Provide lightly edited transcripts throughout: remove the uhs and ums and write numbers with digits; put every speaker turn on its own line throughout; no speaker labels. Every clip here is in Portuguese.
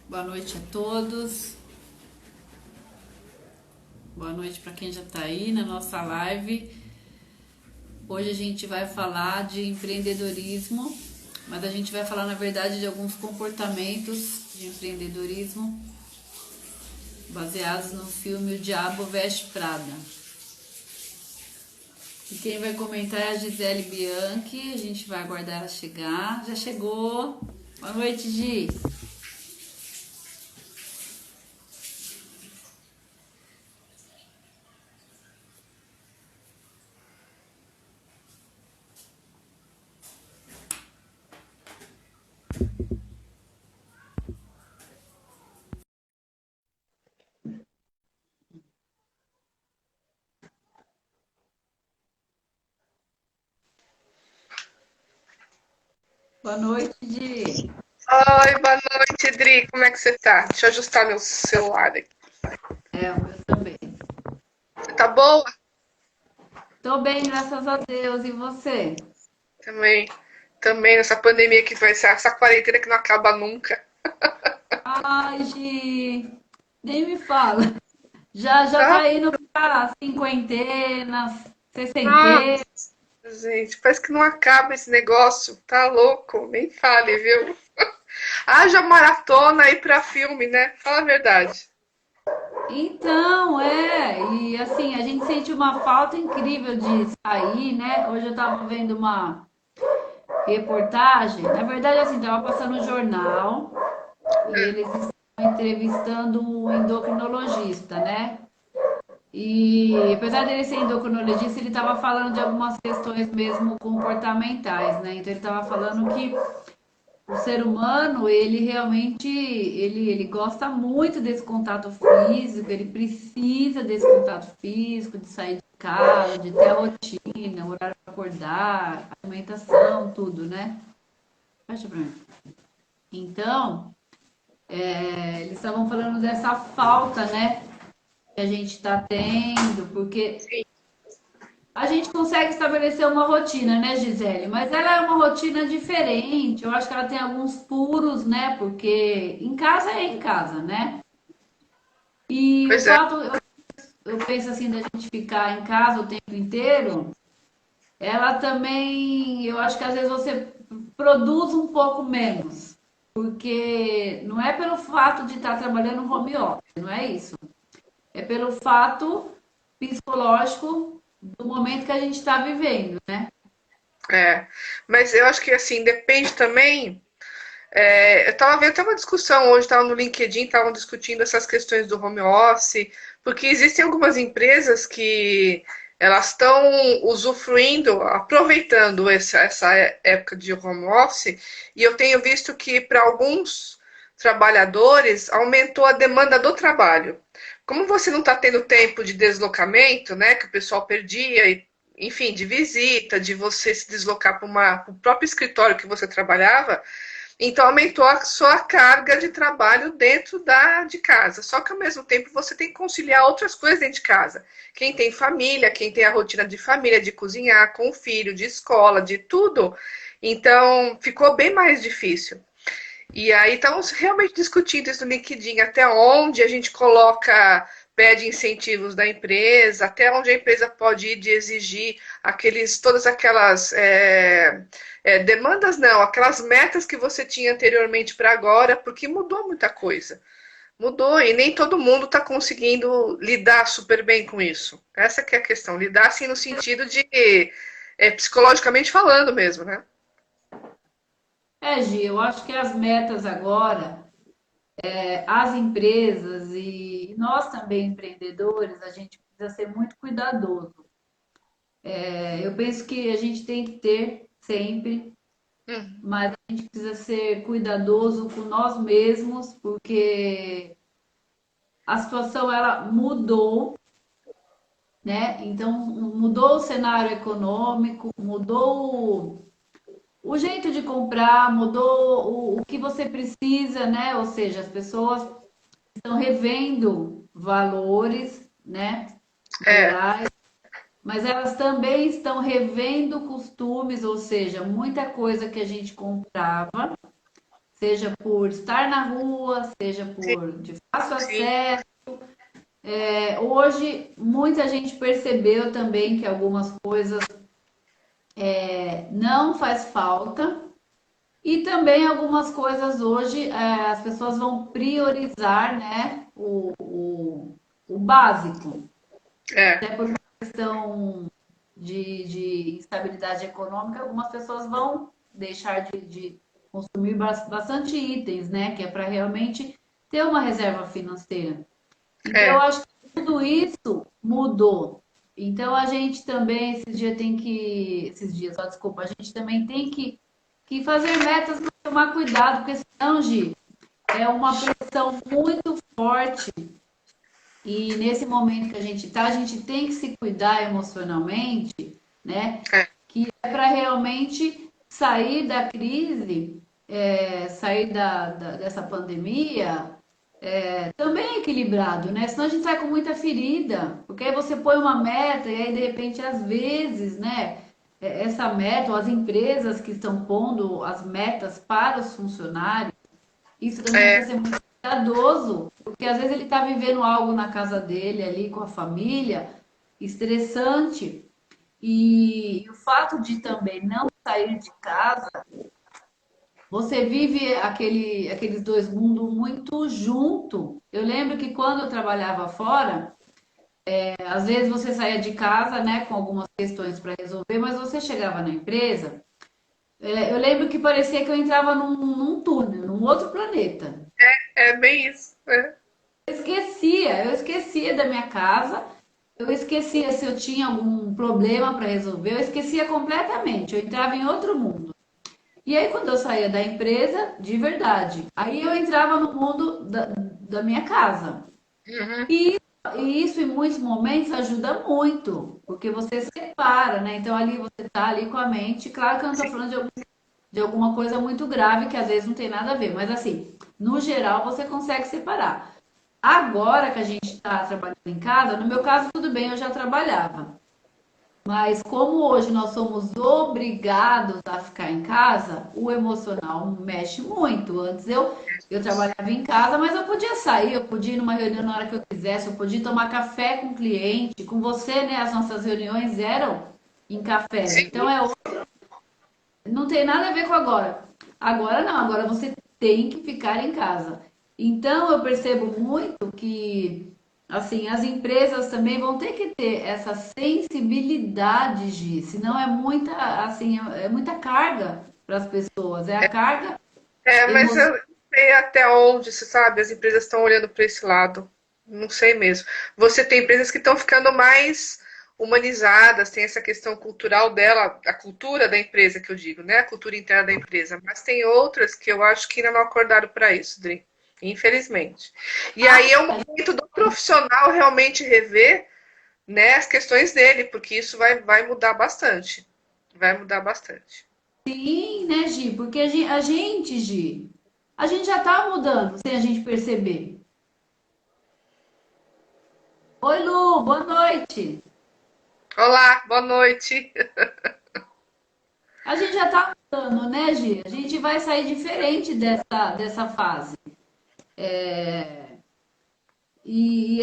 Boa noite a todos. Boa noite para quem já está aí na nossa live. Hoje a gente vai falar de empreendedorismo, mas a gente vai falar, na verdade, de alguns comportamentos de empreendedorismo baseados no filme O Diabo Veste Prada. E quem vai comentar é a Gisele Bianchi. A gente vai aguardar ela chegar. Já chegou. Boa noite, Gi. Boa noite, Gi.
Oi, boa noite, Dri. Como é que você tá? Deixa eu ajustar meu celular aqui.
É, o meu também.
Você tá boa?
Tô bem, graças a Deus. E você?
Também. Também nessa pandemia que vai ser essa quarentena que não acaba nunca.
Ai, Gi, nem me fala. Já
Ah,
tá indo pra cinquentenas, sessentena.
nossa, gente, parece que não acaba esse negócio. Tá louco? Nem fale, viu? Haja maratona aí pra filme, né? Fala a verdade.
Então, e assim, a gente sente uma falta incrível de sair, né? Hoje eu tava vendo uma reportagem, na verdade, assim, tava passando no jornal e eles estavam entrevistando um endocrinologista, né? E apesar dele ser endocrinologista, ele estava falando de algumas questões mesmo comportamentais, né? Então ele estava falando que o ser humano, ele realmente, ele gosta muito desse contato físico, ele precisa desse contato físico, de sair de casa, de ter a rotina, o horário para acordar, alimentação, tudo, né? Fecha pra mim. Então, eles estavam falando dessa falta, né, que a gente está tendo, porque
Sim,
a gente consegue estabelecer uma rotina, né, Gisele? Mas ela é uma rotina diferente. Eu acho que ela tem alguns furos, né? Porque em casa é em casa, né? E o
pois é.
fato, eu penso assim, da gente ficar em casa o tempo inteiro, ela também, eu acho que às vezes você produz um pouco menos. Porque não é pelo fato de estar trabalhando no home office, não é isso. É pelo fato psicológico do momento que a gente está vivendo, né?
É. Mas eu acho que assim, depende também. Eu estava vendo até uma discussão hoje, estava no LinkedIn, estavam discutindo essas questões do home office, porque existem algumas empresas que elas estão usufruindo, aproveitando essa época de home office, e eu tenho visto que para alguns trabalhadores aumentou a demanda do trabalho. Como você não está tendo tempo de deslocamento, né, que o pessoal perdia, enfim, de visita, de você se deslocar para o próprio escritório que você trabalhava, então aumentou a sua carga de trabalho dentro de casa. Só que ao mesmo tempo você tem que conciliar outras coisas dentro de casa. Quem tem família, quem tem a rotina de família, de cozinhar com o filho, de escola, de tudo. Então ficou bem mais difícil. E aí estamos realmente discutindo isso no LinkedIn, até onde a gente coloca, pede incentivos da empresa, até onde a empresa pode ir de exigir todas aquelas demandas, não, aquelas metas que você tinha anteriormente para agora, porque mudou muita coisa. Mudou e nem todo mundo está conseguindo lidar super bem com isso. Essa que é a questão, lidar assim no sentido de psicologicamente falando mesmo, né?
Gi, eu acho que as metas agora, as empresas e nós também empreendedores, a gente precisa ser muito cuidadoso. Eu penso que a gente tem que ter sempre,
Hum,
mas a gente precisa ser cuidadoso com nós mesmos, porque a situação ela mudou, né? Então mudou o cenário econômico, mudou o jeito de comprar, mudou o que você precisa, né? Ou seja, as pessoas estão revendo valores, né,
é,
reais, mas elas também estão revendo costumes, ou seja, muita coisa que a gente comprava seja por estar na rua, seja
sim,
por de fácil
sim.
acesso. Hoje, muita gente percebeu também que algumas coisas não faz falta e também algumas coisas hoje as pessoas vão priorizar, né, o básico,
É,
até por uma questão de instabilidade econômica, algumas pessoas vão deixar de consumir bastante itens, né, que é para realmente ter uma reserva financeira. Então, eu
é,
acho que tudo isso mudou. Então, a gente também, esses dias, só desculpa, a gente também tem que fazer metas, mas tomar cuidado, porque senão, Gi, é uma pressão muito forte. E nesse momento que a gente está, a gente tem que se cuidar emocionalmente, né?
é.
Que é para realmente sair da crise, sair dessa pandemia também equilibrado, né? Senão a gente sai com muita ferida, porque aí você põe uma meta e aí de repente às vezes, né? Essa meta, ou as empresas que estão pondo as metas para os funcionários, isso também é para
É,
ser muito cuidadoso, porque às vezes ele está vivendo algo na casa dele ali com a família, estressante, e o fato de também não sair de casa, você vive aqueles dois mundos muito junto. Eu lembro que quando eu trabalhava fora, às vezes você saía de casa, né, com algumas questões para resolver, mas você chegava na empresa, eu lembro que parecia que eu entrava num túnel, num outro planeta.
é bem isso. É.
Eu esquecia da minha casa, eu esquecia se eu tinha algum problema para resolver, eu esquecia completamente, eu entrava em outro mundo. E aí, quando eu saía da empresa, de verdade, aí eu entrava no mundo da minha casa.
Uhum.
E, e isso, em muitos momentos, ajuda muito, porque você separa, né? Então, ali você está ali com a mente. Claro que eu não estou
Sim,
falando de alguma coisa muito grave, que às vezes não tem nada a ver, mas assim, no geral, você consegue separar. Agora que a gente está trabalhando em casa, no meu caso, tudo bem, eu já trabalhava. Mas como hoje nós somos obrigados a ficar em casa, o emocional mexe muito. Antes eu trabalhava em casa, mas eu podia sair, eu podia ir numa reunião na hora que eu quisesse, eu podia tomar café com o cliente, com você, né? As nossas reuniões eram em cafés.
sim.
Então não tem nada a ver com agora. Agora não, agora você tem que ficar em casa. Então eu percebo muito que assim, as empresas também vão ter que ter essa sensibilidade, Gi, senão é muita, assim, é muita carga para as pessoas, é a carga
É, mas
emocional.
eu não sei até onde, você sabe, as empresas estão olhando para esse lado. Não sei mesmo. Você tem empresas que estão ficando mais humanizadas, tem essa questão cultural dela, a cultura da empresa que eu digo, né? A cultura interna da empresa. Mas tem outras que eu acho que ainda não acordaram para isso, Dri. Infelizmente. E aí é um momento do profissional realmente rever, né, as questões dele, porque isso vai mudar bastante. Vai mudar bastante.
Sim, né, Gi? Porque Gi, a gente já tá mudando sem a gente perceber. Oi, Lu, boa noite.
Olá, boa noite.
A gente já tá mudando, né, Gi? A gente vai sair diferente dessa fase. E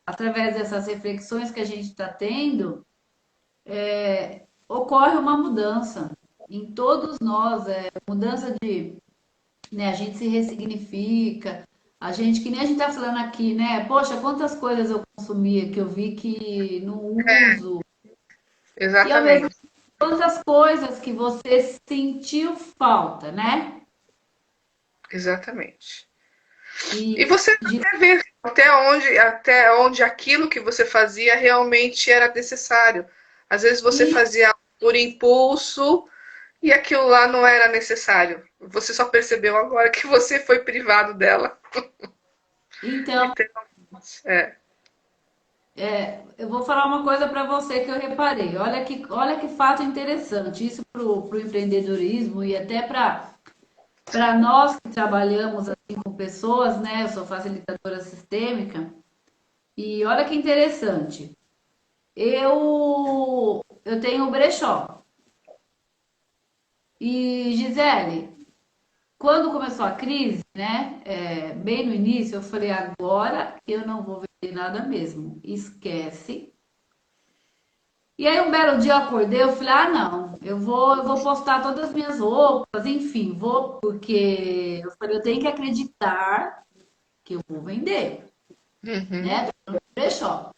através dessas reflexões que a gente está tendo, ocorre uma mudança em todos nós, mudança de, né, a gente se ressignifica, a gente, que nem a gente está falando aqui, né? Poxa, quantas coisas eu consumia que eu vi que não uso, e ao mesmo
Exatamente.
tempo, quantas coisas que você sentiu falta, né?
Exatamente.
E
E você
de
até vê até onde aquilo que você fazia realmente era necessário. Às vezes você fazia por impulso e aquilo lá não era necessário. Você só percebeu agora que você foi privado dela.
então,
Literalmente. É,
eu vou falar uma coisa para você que eu reparei. Olha que fato interessante. Isso para o empreendedorismo e até para nós que trabalhamos assim com pessoas, né? Eu sou facilitadora sistêmica. E olha que interessante. Eu tenho um brechó. E Gisele, quando começou a crise, né, bem no início, eu falei, agora eu não vou vender nada mesmo, esquece. E aí um belo dia eu acordei, eu falei, ah, não, eu vou postar todas as minhas roupas, enfim, vou, porque eu falei, eu tenho que acreditar que eu vou vender,
Uhum.
né? Brechó.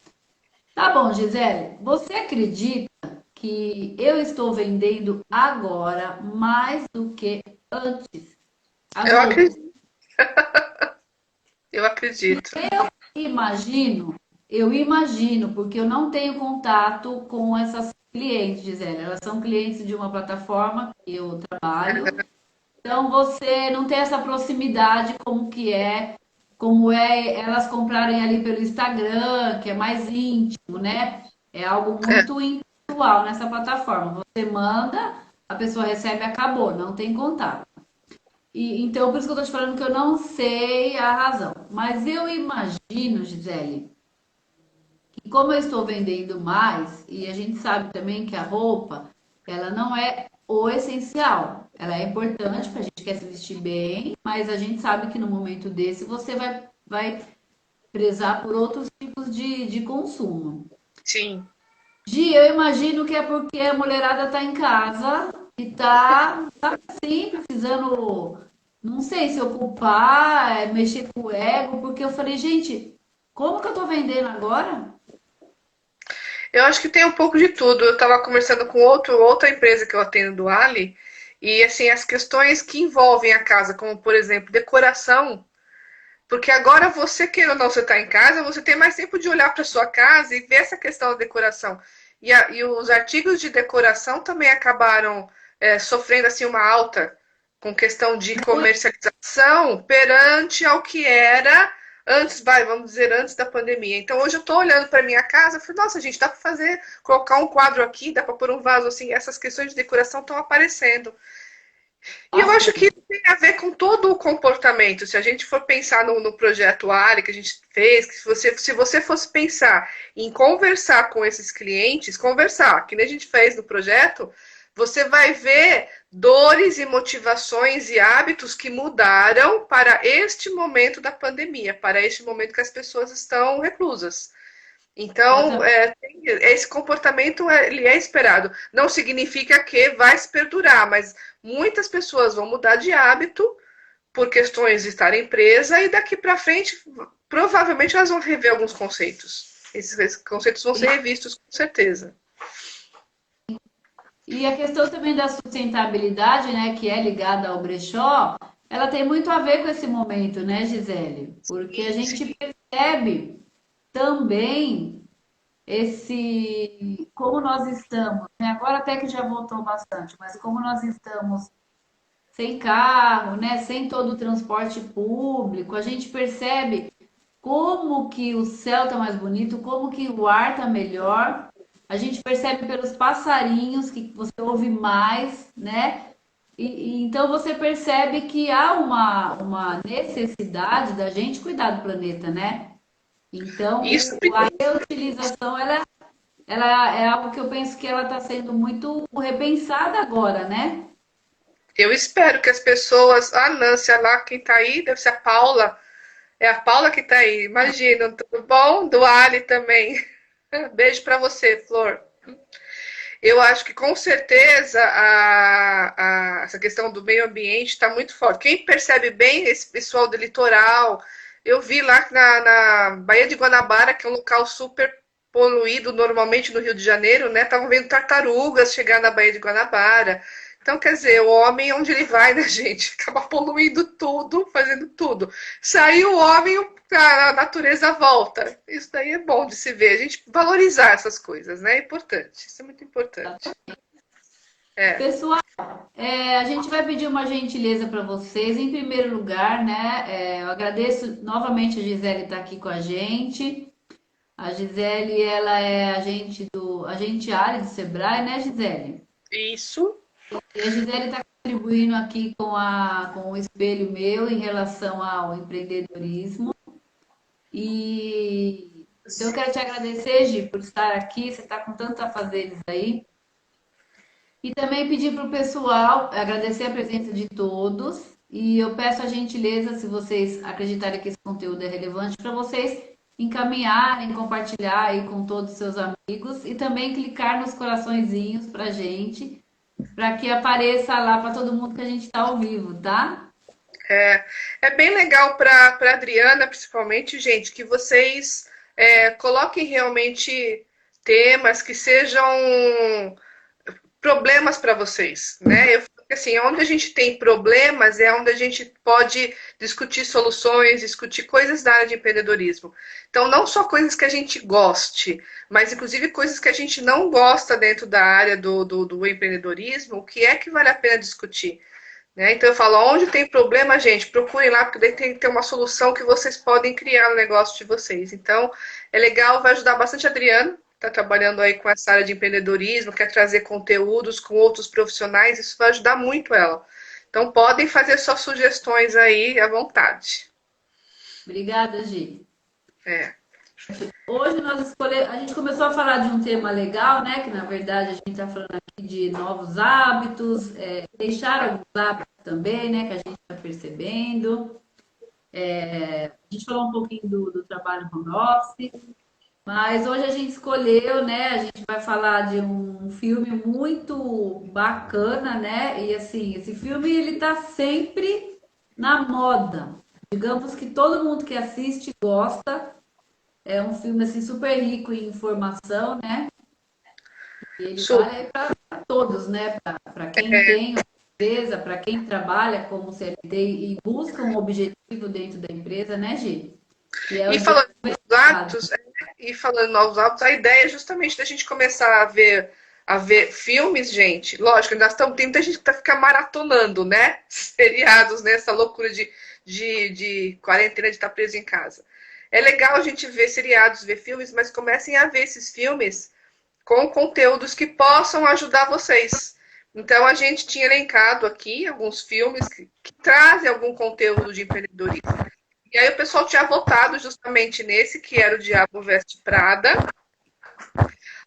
Tá bom, Gisele, você acredita que eu estou vendendo agora mais do que antes as
Eu
roupas?
acredito, eu acredito.
Imagino, eu imagino, porque eu não tenho contato com essas clientes, Gisele. Elas são clientes de uma plataforma que eu trabalho. Então você não tem essa proximidade como é elas comprarem ali pelo Instagram, que é mais íntimo, né? É algo
É,
muito impessoal nessa plataforma. Você manda, a pessoa recebe, acabou, não tem contato. E, então, por isso que eu tô te falando que eu não sei a razão. Mas eu imagino, Gisele, que como eu estou vendendo mais, e a gente sabe também que a roupa, ela não é o essencial. Ela é importante para a gente quer se vestir bem, mas a gente sabe que no momento desse você vai prezar por outros tipos de consumo.
sim.
Gi, eu imagino que é porque a mulherada tá em casa e tá assim, precisando, não sei se ocupar, mexer com o ego, porque eu falei, gente, como que eu tô vendendo agora?
Eu acho que tem um pouco de tudo. Eu estava conversando com outra empresa que eu atendo do Ali, e assim, as questões que envolvem a casa, como por exemplo, decoração, porque agora você, queira ou não, você está em casa, você tem mais tempo de olhar para sua casa e ver essa questão da decoração. E os artigos de decoração também acabaram sofrendo assim uma alta com questão de comercialização perante ao que era antes, vamos dizer, antes da pandemia. Então hoje eu estou olhando para minha casa e falei, nossa, gente, dá para fazer, colocar um quadro aqui, dá para pôr um vaso assim, essas questões de decoração estão aparecendo. E eu acho que
Bastante.
isso tem a ver com todo o comportamento. Se a gente for pensar no projeto Ali que a gente fez, que se você fosse pensar em conversar com esses clientes, conversar, que nem a gente fez no projeto, você vai ver dores e motivações e hábitos que mudaram para este momento da pandemia, para este momento que as pessoas estão reclusas. Então, esse comportamento ele é esperado. Não significa que vai se perdurar, mas muitas pessoas vão mudar de hábito por questões de estarem presa e daqui para frente, provavelmente elas vão rever alguns conceitos. Esses conceitos vão ser revistos com certeza.
E a questão também da sustentabilidade, né, que é ligada ao brechó, ela tem muito a ver com esse momento, né, Gisele? Porque a
Sim,
gente
sim.
percebe também como nós estamos, né? Agora até que já voltou bastante, mas como nós estamos sem carro, né, sem todo o transporte público, a gente percebe como que o céu tá mais bonito, como que o ar tá melhor. A gente percebe pelos passarinhos que você ouve mais, né? Então você percebe que há uma necessidade da gente cuidar do planeta, né? Então
Isso
a reutilização ela é algo que eu penso que ela está sendo muito repensada agora, né?
eu espero que as pessoas. A Nância lá, quem tá aí, deve ser a Paula. É a Paula que tá aí. Imagina, tudo bom? Do Ali também. Beijo para você, Flor. Eu acho que com certeza essa questão do meio ambiente está muito forte. Quem percebe bem esse pessoal do litoral, eu vi lá na Baía de Guanabara, que é um local super poluído normalmente no Rio de Janeiro, né? Estavam vendo tartarugas chegar na Baía de Guanabara. Então, quer dizer, o homem, onde ele vai, né, gente? Acaba poluindo tudo, fazendo tudo. Saiu o homem, a natureza volta. Isso daí é bom de se ver. A gente valorizar essas coisas, né? É importante. Isso é muito importante. É.
Pessoal, a gente vai pedir uma gentileza para vocês. Em primeiro lugar, né? Eu agradeço novamente a Gisele estar aqui com a gente. A Gisele, ela é agente área do Sebrae, né, Gisele?
Isso.
E a Gisele está contribuindo aqui com o espelho meu em relação ao empreendedorismo. E então eu quero te agradecer, Gi, por estar aqui. Você está com tantos afazeres aí. E também pedir para o pessoal agradecer a presença de todos. E eu peço a gentileza, se vocês acreditarem que esse conteúdo é relevante, para vocês encaminharem, compartilhar aí com todos os seus amigos e também clicar nos coraçõezinhos para gente, para que apareça lá para todo mundo que a gente está ao vivo, tá?
É, é bem legal para Adriana, principalmente, gente, que vocês coloquem realmente temas que sejam problemas para vocês, né? Eu falo que assim, onde a gente tem problemas é onde a gente pode discutir soluções, discutir coisas da área de empreendedorismo. Então, não só coisas que a gente goste, mas inclusive coisas que a gente não gosta dentro da área do empreendedorismo, o que é que vale a pena discutir? Né? Então eu falo, onde tem problema, gente, procurem lá, porque daí tem que ter uma solução que vocês podem criar no negócio de vocês. Então, é legal, vai ajudar bastante a Adriana, está trabalhando aí com essa área de empreendedorismo, quer trazer conteúdos com outros profissionais, isso vai ajudar muito ela. Então, podem fazer suas sugestões aí à vontade.
Obrigada, Gi.
É.
Hoje nós escolhemos, a gente começou a falar de um tema legal, né? Que na verdade a gente está falando aqui de novos hábitos, deixar alguns hábitos também, né? Que a gente está percebendo. A gente falou um pouquinho do trabalho home office, mas hoje a gente escolheu, né? A gente vai falar de um filme muito bacana, né? E assim, esse filme ele tá sempre na moda. Digamos que todo mundo que assiste gosta. É um filme assim super rico em informação, né? E ele
Super.
vale para todos, né? Para quem tem uma empresa, para quem trabalha como CLT e busca um objetivo dentro da empresa, né, Gi? Que é o
E falando em novos
desenvolvimento.
hábitos, a ideia é justamente da gente começar a ver filmes, gente. Lógico, nós estamos, tem muita gente que tá ficar maratonando, né? Seriados, nessa loucura de quarentena de estar preso em casa. É legal a gente ver seriados, ver filmes, mas comecem a ver esses filmes com conteúdos que possam ajudar vocês. Então, a gente tinha elencado aqui alguns filmes que trazem algum conteúdo de empreendedorismo. E aí o pessoal tinha votado justamente nesse, que era o Diabo Veste Prada.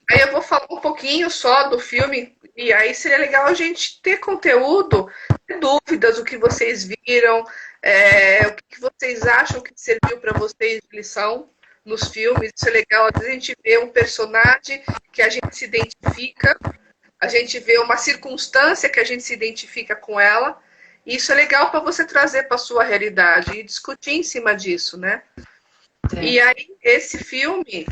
Aí eu vou falar um pouquinho só do filme, e aí seria legal a gente ter conteúdo, ter dúvidas, o que vocês viram, o que vocês acham que serviu para vocês de lição nos filmes. Isso é legal, às vezes a gente vê um personagem que a gente se identifica, a gente vê uma circunstância que a gente se identifica com ela. E isso é legal para você trazer para a sua realidade e discutir em cima disso, né? E
É.
aí, esse filme,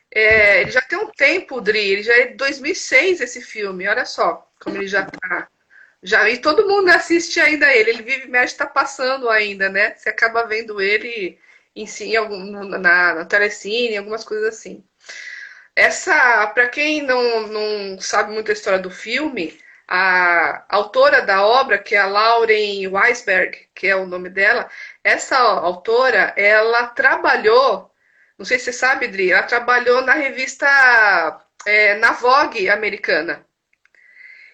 ele já tem um tempo, Dri, ele já é de 2006 esse filme, olha só como ele já tá. Já, e todo mundo assiste ainda ele vive e mexe, tá passando ainda, né? Você acaba vendo ele em algum, na Telecine, algumas coisas assim. Para quem não sabe muito a história do filme, a autora da obra, que é a Lauren Weisberg, que é o nome dela, essa autora, ela trabalhou, não sei se você sabe, Dri, ela trabalhou na revista, na Vogue americana.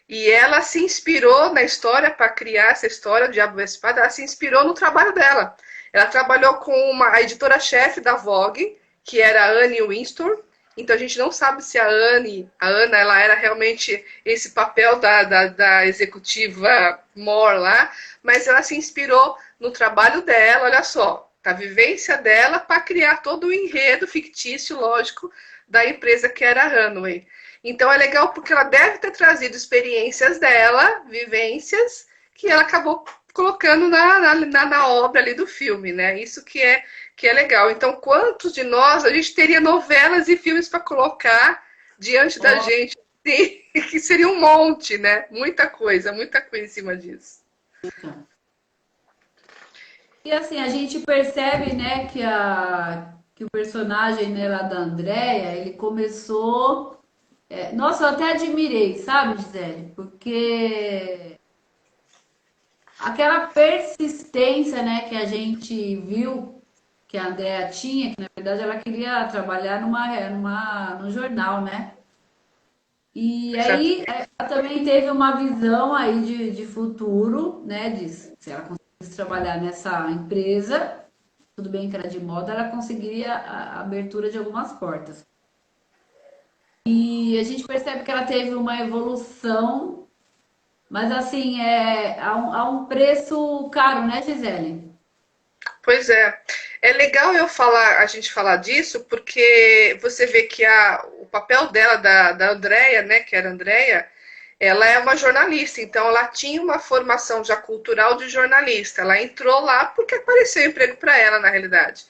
E ela se inspirou na história para criar essa história do Diabo Veste Prada, ela se inspirou no trabalho dela. Ela trabalhou com a editora-chefe da Vogue, que era a Anne Wintour. Então a gente não sabe se a Ana, ela era realmente esse papel da executiva More lá, mas ela se inspirou no trabalho dela, olha só, da vivência dela para criar todo o enredo fictício, lógico, da empresa que era a Runway. Então é legal porque ela deve ter trazido experiências dela, vivências, que ela acabou colocando na obra ali do filme, né? Isso que é legal. Então, quantos de nós a gente teria novelas e filmes para colocar diante da
Ó,
gente? Sim, que seria um monte, né? Muita coisa em cima disso.
e assim, a gente percebe, né, que o personagem, né, lá da Andrea, ele começou. Nossa, eu até admirei, sabe, Gisele? Porque aquela persistência, né, que a gente viu que a Andrea tinha, que na verdade ela queria trabalhar num jornal, né? E aí ela também teve uma visão aí de futuro, né? De se ela conseguisse trabalhar nessa empresa, tudo bem que era de moda, ela conseguiria a abertura de algumas portas. E a gente percebe que ela teve uma evolução, mas assim, há um preço caro, né, Gisele?
Pois é. É legal a gente falar disso, porque você vê que o papel dela, da Andrea, né, que era a Andrea, ela é uma jornalista, então ela tinha uma formação já cultural de jornalista. Ela entrou lá porque apareceu emprego para ela, na realidade.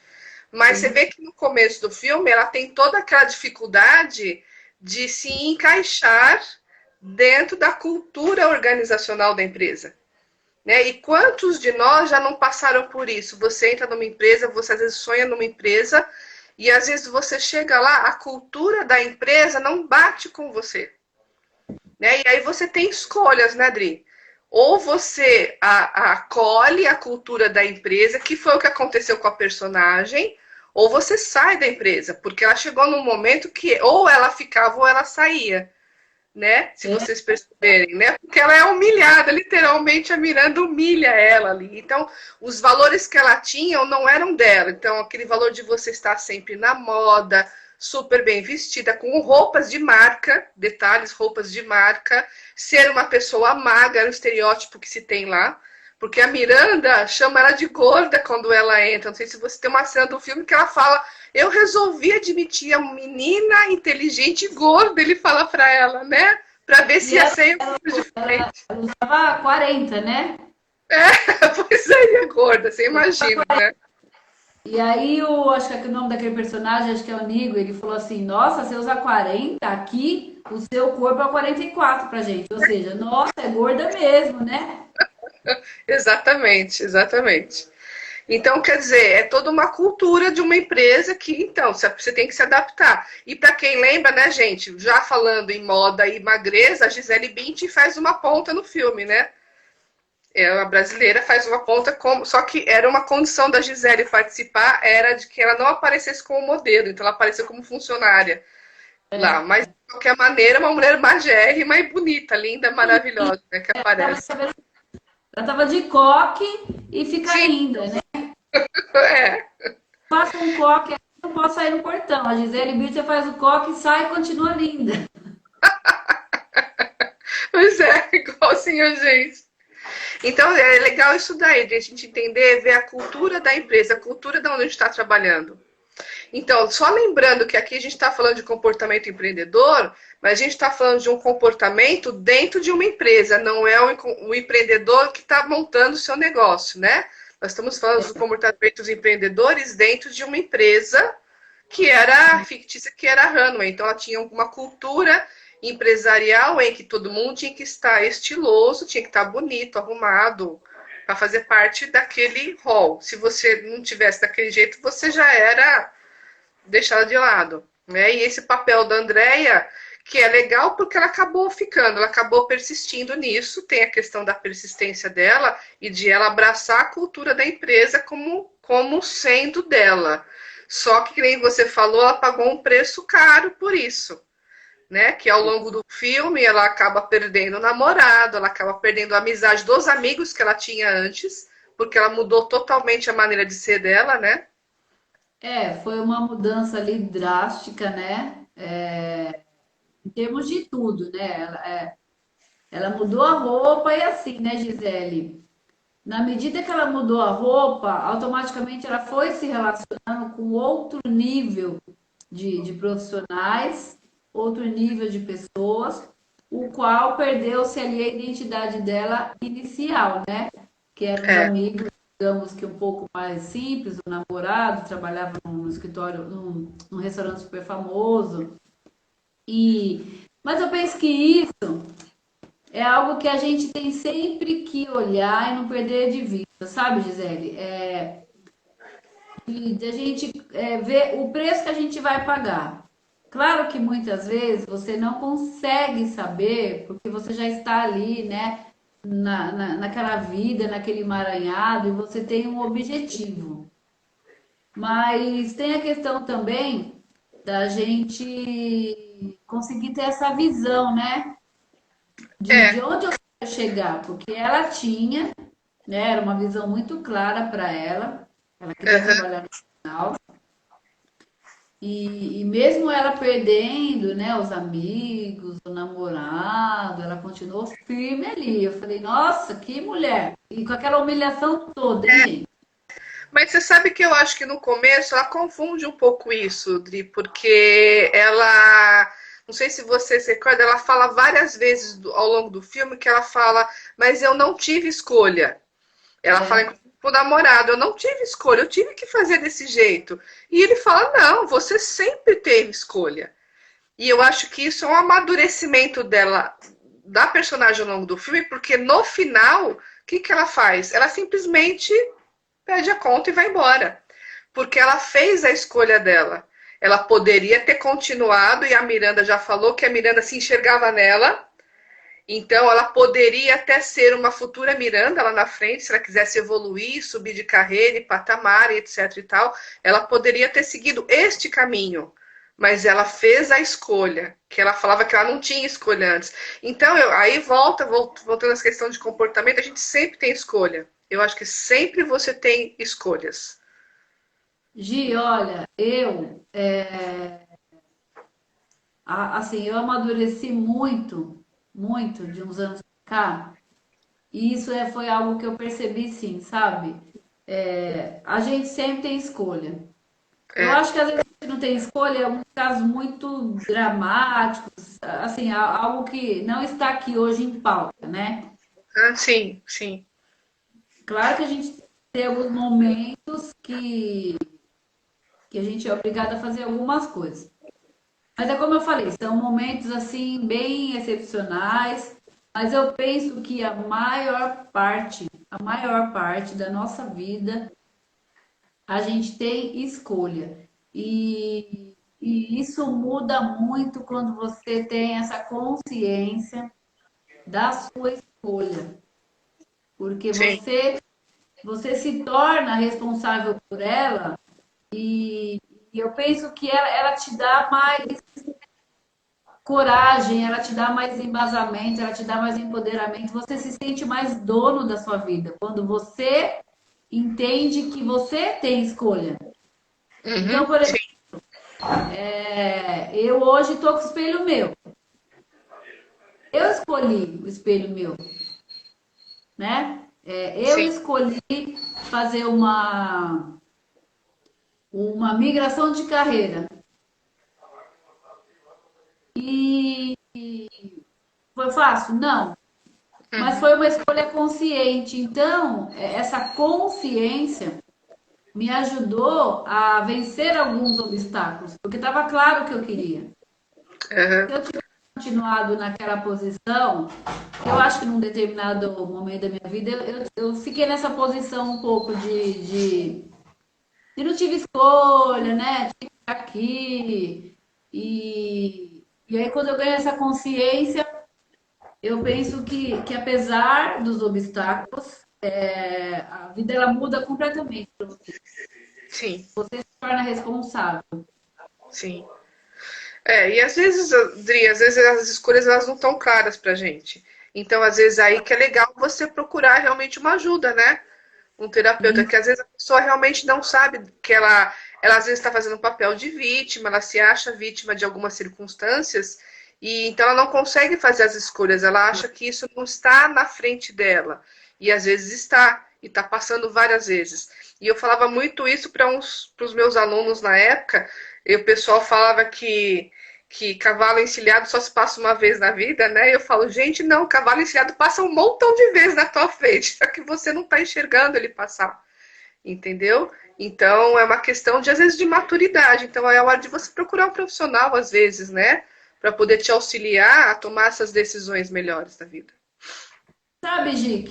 Mas você
Sim.
vê que no começo do filme ela tem toda aquela dificuldade de se encaixar dentro da cultura organizacional da empresa. Né? E quantos de nós já não passaram por isso? Você entra numa empresa, você às vezes sonha numa empresa, e às vezes você chega lá, a cultura da empresa não bate com você. Né? E aí você tem escolhas, né, Adri? Ou você acolhe a cultura da empresa, que foi o que aconteceu com a personagem, ou você sai da empresa, porque ela chegou num momento que ou ela ficava ou ela saía, né? Se
É,
vocês perceberem, né? Porque ela é humilhada, literalmente a Miranda humilha ela ali. Então, os valores que ela tinha não eram dela. Então, aquele valor de você estar sempre na moda, super bem vestida, com roupas de marca, detalhes, roupas de marca, ser uma pessoa magra, era o estereótipo que se tem lá. Porque a Miranda chama ela de gorda quando ela entra. Não sei se você tem uma cena do filme que ela fala: eu resolvi admitir a menina inteligente e gorda, ele fala pra ela, né? Pra ver se
e
ia
ela,
ser diferente.
ela usava 40, né?
Pois aí, é gorda, você imagina, né?
E aí, acho que o nome daquele personagem, acho que é o Nigo, ele falou assim: Nossa, você usa 40 aqui, o seu corpo é 44 pra gente. Ou seja, nossa, é gorda mesmo, né?
Exatamente, exatamente. Então, quer dizer, é toda uma cultura de uma empresa que, então, você tem que se adaptar. E para quem lembra, né, gente, já falando em moda e magreza, a Gisele Bündchen faz uma ponta no filme, né? A brasileira faz uma ponta como. Só que era uma condição da Gisele participar, era de que ela não aparecesse como modelo, então ela apareceu como funcionária lá. Mas, de qualquer maneira, uma mulher magérrima e bonita, linda, maravilhosa, né, que aparece.
Ela tava de coque e fica
Sim,
linda, né?
é.
Faça um coque, não posso sair no portão. A Gisele Bündchen faz o coque, sai e continua linda.
Pois é, igualzinho a gente. Então, é legal isso daí, de a gente entender, ver a cultura da empresa, a cultura de onde a gente está trabalhando. Então, só lembrando que aqui a gente está falando de comportamento empreendedor, mas a gente está falando de um comportamento dentro de uma empresa, não é o empreendedor que está montando o seu negócio, né? Nós estamos falando dos comportamentos empreendedores dentro de uma empresa que era fictícia, que era a Runway. Então, ela tinha uma cultura empresarial em que todo mundo tinha que estar estiloso, tinha que estar bonito, arrumado, para fazer parte daquele rol. Se você não tivesse daquele jeito, você já era deixada de lado. Né? E esse papel da Andrea, que é legal porque ela acabou ficando, ela acabou persistindo nisso, tem a questão da persistência dela e de ela abraçar a cultura da empresa como sendo dela. Só que, nem você falou, ela pagou um preço caro por isso. Né? Que ao longo do filme ela acaba perdendo o namorado, ela acaba perdendo a amizade dos amigos que ela tinha antes, porque ela mudou totalmente a maneira de ser dela, né?
Foi uma mudança ali drástica, né? Em termos de tudo, né? Ela mudou a roupa e assim, né, Gisele? Na medida que ela mudou a roupa, automaticamente ela foi se relacionando com outro nível de profissionais, outro nível de pessoas, o qual perdeu-se ali a identidade dela inicial, né? Que eram os
É,
amigos, digamos que um pouco mais simples, o namorado, trabalhava num escritório, num restaurante super famoso. Mas eu penso que isso é algo que a gente tem sempre que olhar e não perder de vista, sabe, Gisele? De a gente ver o preço que a gente vai pagar. Claro que muitas vezes você não consegue saber, porque você já está ali, né, naquela vida, naquele emaranhado, e você tem um objetivo. Mas tem a questão também da gente conseguir ter essa visão, né, de
é.
onde eu quero chegar, porque ela tinha, né, era uma visão muito clara para ela, ela queria
Uhum.
trabalhar no final. E mesmo ela perdendo, né, os amigos, o namorado, ela continuou firme ali. Eu falei, nossa, que mulher! E com aquela humilhação toda, hein, gente?
Mas você sabe que eu acho que no começo ela confunde um pouco isso, Dri, porque ela, não sei se você se recorda, ela fala várias vezes ao longo do filme que ela fala, mas eu não tive escolha. Ela fala
É,
inclusive pro namorado, eu não tive escolha, eu tive que fazer desse jeito. E ele fala, não, você sempre teve escolha. E eu acho que isso é um amadurecimento dela, da personagem ao longo do filme, porque no final, o que, que ela faz? Ela simplesmente pede a conta e vai embora. Porque ela fez a escolha dela. Ela poderia ter continuado, e a Miranda já falou que a Miranda se enxergava nela. Então, ela poderia até ser uma futura Miranda lá na frente, se ela quisesse evoluir, subir de carreira e patamar, e etc e tal. Ela poderia ter seguido este caminho. Mas ela fez a escolha, que ela falava que ela não tinha escolha antes. Então, aí voltando à questão de comportamento, a gente sempre tem escolha. Eu acho que sempre você tem escolhas.
Gi, olha, assim, eu amadureci muito, muito de uns anos pra cá. E isso foi algo que eu percebi, sim, sabe? A gente sempre tem escolha. Eu
É.
acho que às vezes a gente não tem escolha em alguns casos muito dramáticos, assim, algo que não está aqui hoje em pauta, né?
Ah, sim, sim.
Claro que a gente tem alguns momentos que a gente é obrigado a fazer algumas coisas. Mas é como eu falei, são momentos assim bem excepcionais, mas eu penso que a maior parte da nossa vida a gente tem escolha. E isso muda muito quando você tem essa consciência da sua escolha, porque
Sim.
você se torna responsável por ela e eu penso que ela te dá mais coragem, ela te dá mais embasamento, ela te dá mais empoderamento, você se sente mais dono da sua vida, quando você entende que você tem escolha. Então,
Uhum,
por exemplo,
sim,
eu hoje estou com o espelho meu. Eu escolhi o espelho meu, né? Eu
sim.
escolhi fazer uma migração de carreira. E foi fácil? Não. Mas
Uhum.
foi uma escolha consciente. Então, essa consciência me ajudou a vencer alguns obstáculos, porque estava claro o que eu queria.
Uhum.
Se eu tivesse continuado naquela posição, eu acho que num determinado momento da minha vida, eu fiquei nessa posição um pouco de não tive escolha, né? Tinha que ficar aqui. E aí, quando eu ganho essa consciência, eu penso que apesar dos obstáculos, a vida ela muda completamente para você.
Sim,
Você se torna responsável.
sim. E às vezes, Adri, às vezes as escolhas elas não estão claras pra gente. Então, às vezes aí que é legal você procurar realmente uma ajuda, né? Um terapeuta,
E
que às vezes a pessoa realmente não sabe que ela às vezes está fazendo um papel de vítima, ela se acha vítima de algumas circunstâncias, e então ela não consegue fazer as escolhas, ela acha que isso não está na frente dela, e às vezes está, e está passando várias vezes. E eu falava muito isso para os meus alunos na época, e o pessoal falava que cavalo encilhado só se passa uma vez na vida, né? Eu falo, gente, não, cavalo encilhado passa um montão de vezes na tua frente, só que você não está enxergando ele passar, entendeu? Então é uma questão de às vezes de maturidade. Então é a hora de você procurar um profissional às vezes, né, para poder te auxiliar a tomar essas decisões melhores da vida.
sabe, Gi,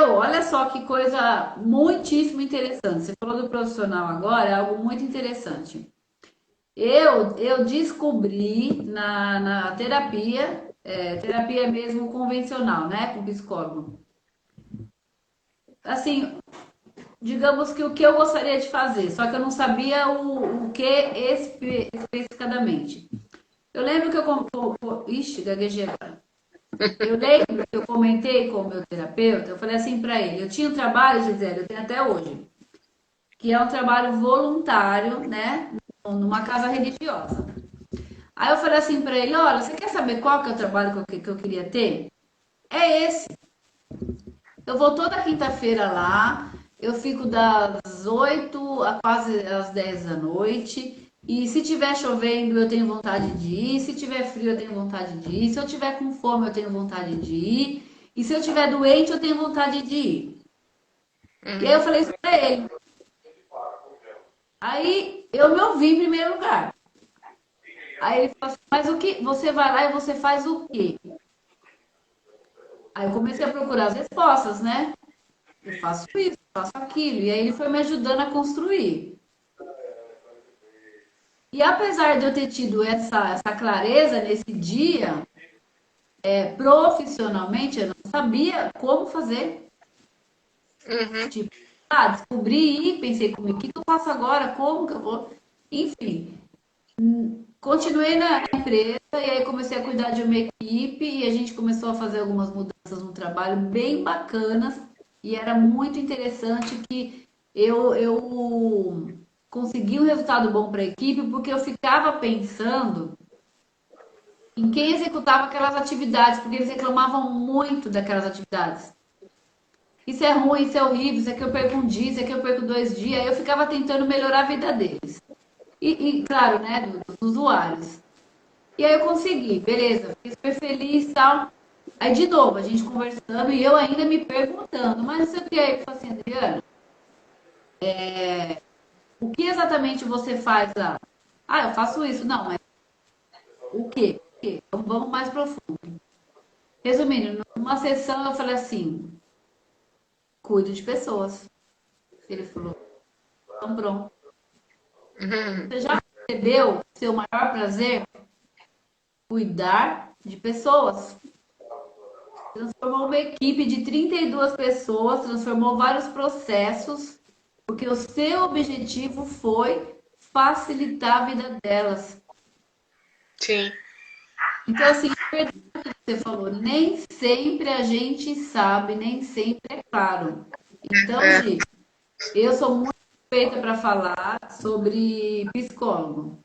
olha só que coisa muitíssimo interessante. Você falou do profissional agora, é algo muito interessante. Eu descobri na terapia, terapia mesmo convencional, né, com psicólogo. Assim, digamos que o que eu gostaria de fazer, só que eu não sabia o que especificadamente. Eu lembro que ixi, gaguejei agora. Eu lembro que eu comentei com o meu terapeuta, eu falei assim para ele, eu tinha um trabalho, Gisele, eu tenho até hoje, que é um trabalho voluntário, né? numa casa religiosa. Aí eu falei assim para ele, olha, você quer saber qual que é o trabalho que eu queria ter? É esse. Eu vou toda quinta-feira lá, eu fico das 8 a quase às 10 da noite. E se tiver chovendo, eu tenho vontade de ir. Se tiver frio, eu tenho vontade de ir. Se eu tiver com fome, eu tenho vontade de ir. E se eu tiver doente, eu tenho vontade de ir. E aí eu
Uhum.
falei isso pra ele. Aí eu me ouvi em primeiro lugar. Aí ele falou assim, mas o que? Você vai lá e você faz o quê? Aí eu comecei a procurar as respostas, né? Eu faço isso, faço aquilo. E aí ele foi me ajudando a construir. E apesar de eu ter tido essa clareza nesse dia, profissionalmente, eu não sabia como fazer.
Uhum.
Tipo, descobri e pensei comigo, o que que eu faço agora? Como que eu vou? Enfim, continuei na empresa e aí comecei a cuidar de uma equipe e a gente começou a fazer algumas mudanças no trabalho bem bacanas e era muito interessante que eu consegui um resultado bom para a equipe porque eu ficava pensando em quem executava aquelas atividades, porque eles reclamavam muito daquelas atividades. Isso é ruim, isso é horrível, isso aqui eu perco um dia, isso aqui eu perco 2 dias. Aí eu ficava tentando melhorar a vida deles. Claro, né, dos usuários. E aí eu consegui, beleza, fiquei super feliz e tal. Aí de novo, a gente conversando e eu ainda me perguntando, mas não sei o que. Aí eu falei assim, Adriana, o que exatamente você faz lá? Ah, eu faço isso. Não, mas o quê? O quê? Então vamos mais profundo. Resumindo, numa sessão eu falei assim, cuido de pessoas. Ele falou, então pronto.
Uhum.
Você já percebeu seu maior prazer? Cuidar de pessoas. Transformou uma equipe de 32 pessoas, transformou vários processos, porque o seu objetivo foi facilitar a vida delas.
Sim.
Então, assim, é verdade o que você falou, nem sempre a gente sabe, nem sempre é claro. Então,
É.
Gi, eu sou muito suspeita para falar sobre psicólogo.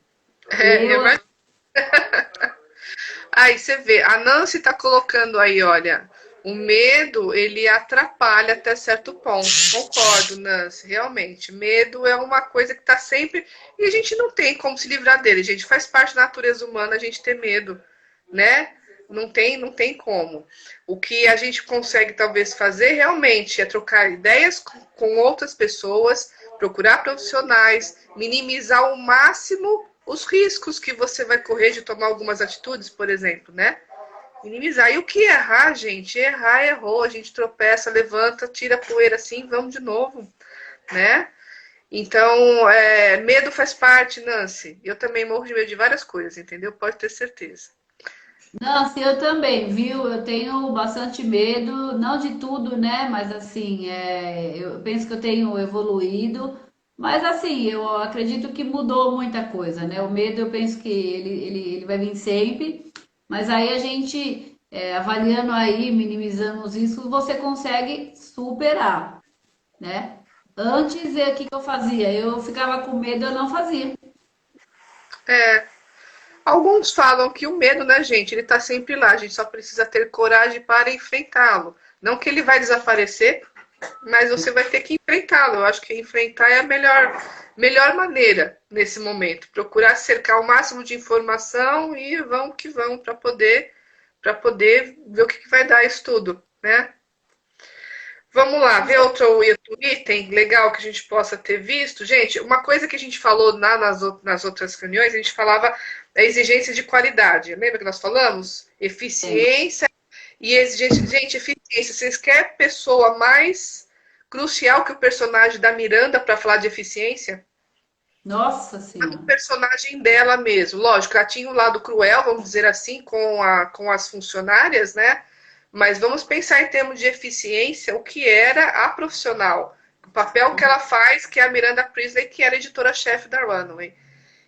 Eu
Eu,
imagino. Aí você vê, a Nancy está colocando aí, olha, o medo ele atrapalha até certo ponto. Concordo, Nancy, realmente. Medo é uma coisa que está sempre. E a gente não tem como se livrar dele, gente. Faz parte da natureza humana a gente ter medo, né? Não tem como. O que a gente consegue talvez fazer realmente é trocar ideias com outras pessoas, procurar profissionais, minimizar ao máximo os riscos que você vai correr de tomar algumas atitudes, por exemplo, né? Minimizar. E o que errar, gente? Errar, errou. A gente tropeça, levanta, tira a poeira assim, vamos de novo, né? Então, medo faz parte, Nancy. Eu também morro de medo de várias coisas, entendeu? Pode ter certeza.
não, assim, eu também, viu? Eu tenho bastante medo, não de tudo, né? Mas assim, eu penso que eu tenho evoluído, mas assim, eu acredito que mudou muita coisa, né? O medo, eu penso que ele vai vir sempre, mas aí a gente, avaliando aí, minimizando os riscos, você consegue superar, né? Antes, o que que eu fazia? Eu ficava com medo, eu não fazia.
É, alguns falam que o medo, né, gente, ele tá sempre lá. A gente só precisa ter coragem para enfrentá-lo. Não que ele vai desaparecer, mas você vai ter que enfrentá-lo. Eu acho que enfrentar é a melhor maneira nesse momento. Procurar cercar o máximo de informação e vão que vão para poder ver o que vai dar isso tudo, né? Vamos lá, ver outro item legal que a gente possa ter visto. Gente, uma coisa que a gente falou nas outras reuniões, a gente falava da exigência de qualidade. Lembra que nós falamos? Eficiência e exigência. Gente, eficiência. Vocês querem pessoa mais crucial que o personagem da Miranda para falar de eficiência?
Nossa
O
Senhora.
personagem dela mesmo. Lógico, ela tinha um lado cruel, vamos dizer assim, com as funcionárias, né? Mas vamos pensar em termos de eficiência, o que era a profissional. O papel que ela faz, que é a Miranda Priestley, que era editora-chefe da Runway.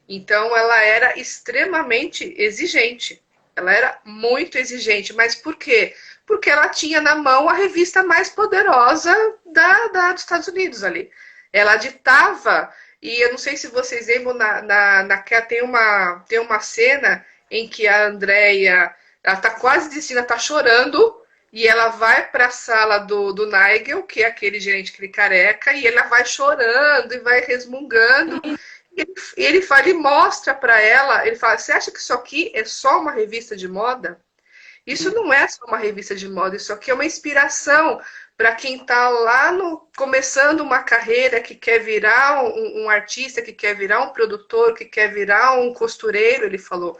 Então, ela era extremamente exigente. Ela era muito exigente. Mas por quê? Porque ela tinha na mão a revista mais poderosa dos Estados Unidos ali. Ela ditava E eu não sei se vocês lembram, tem uma cena em que a Andrea, ela tá quase desistindo, ela tá chorando, e ela vai para a sala do Nigel, que é aquele gerente, aquele careca, e ela vai chorando e vai resmungando. Ele mostra para ela, ele fala, você acha que isso aqui é só uma revista de moda? Isso não é só uma revista de moda, isso aqui é uma inspiração para quem está lá no, começando uma carreira, que quer virar artista, que quer virar um produtor, que quer virar um costureiro, ele falou.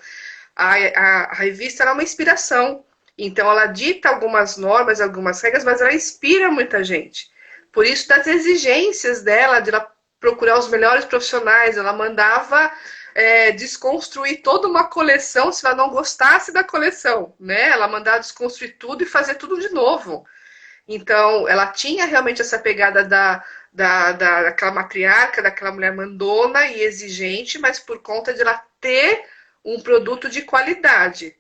A revista é uma inspiração. Então, ela dita algumas normas, algumas regras, mas ela inspira muita gente. Por isso, das exigências dela, de ela procurar os melhores profissionais, ela mandava desconstruir toda uma coleção se ela não gostasse da coleção, né? Ela mandava desconstruir tudo e fazer tudo de novo. Então, ela tinha realmente essa pegada daquela matriarca, daquela mulher mandona e exigente, mas por conta de ela ter um produto de qualidade.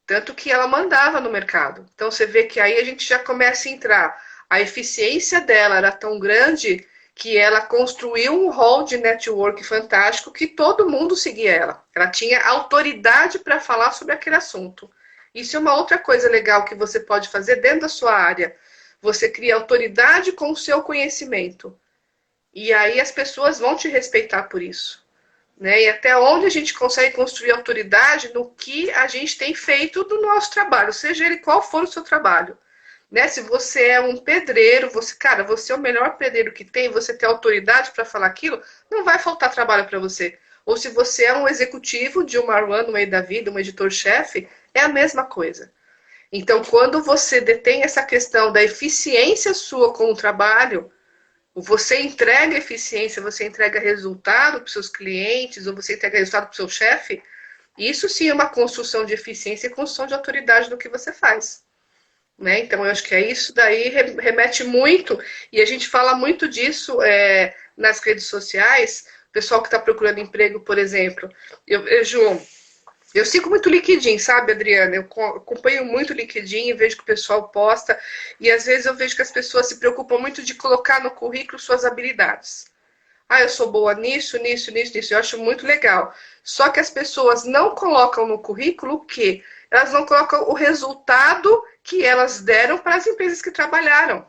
Tanto que ela mandava no mercado. Então, você vê que aí a gente já começa a entrar. A eficiência dela era tão grande que ela construiu um hall de network fantástico que todo mundo seguia ela. Ela tinha autoridade para falar sobre aquele assunto. Isso é uma outra coisa legal que você pode fazer dentro da sua área. Você cria autoridade com o seu conhecimento. E aí as pessoas vão te respeitar por isso. Né? E até onde a gente consegue construir autoridade no que a gente tem feito do nosso trabalho, seja ele qual for o seu trabalho. Né? Se você é um pedreiro, você é o melhor pedreiro que tem, você tem autoridade para falar aquilo, não vai faltar trabalho para você. Ou se você é um executivo de uma runway da vida, um editor-chefe, é a mesma coisa. Então, quando você detém essa questão da eficiência sua com o trabalho, você entrega eficiência, você entrega resultado para os seus clientes, ou você entrega resultado para o seu chefe, isso sim é uma construção de eficiência e construção de autoridade do que você faz. Né? Então, eu acho que é isso daí remete muito, e a gente fala muito disso nas redes sociais, o pessoal que está procurando emprego, por exemplo. Eu sigo muito o LinkedIn, sabe, Adriana? Eu acompanho muito o LinkedIn, vejo que o pessoal posta, e às vezes eu vejo que as pessoas se preocupam muito de colocar no currículo suas habilidades. Ah, eu sou boa nisso, nisso, nisso, nisso. Eu acho muito legal. Só que as pessoas não colocam no currículo o quê? Elas não colocam o resultado que elas deram para as empresas que trabalharam.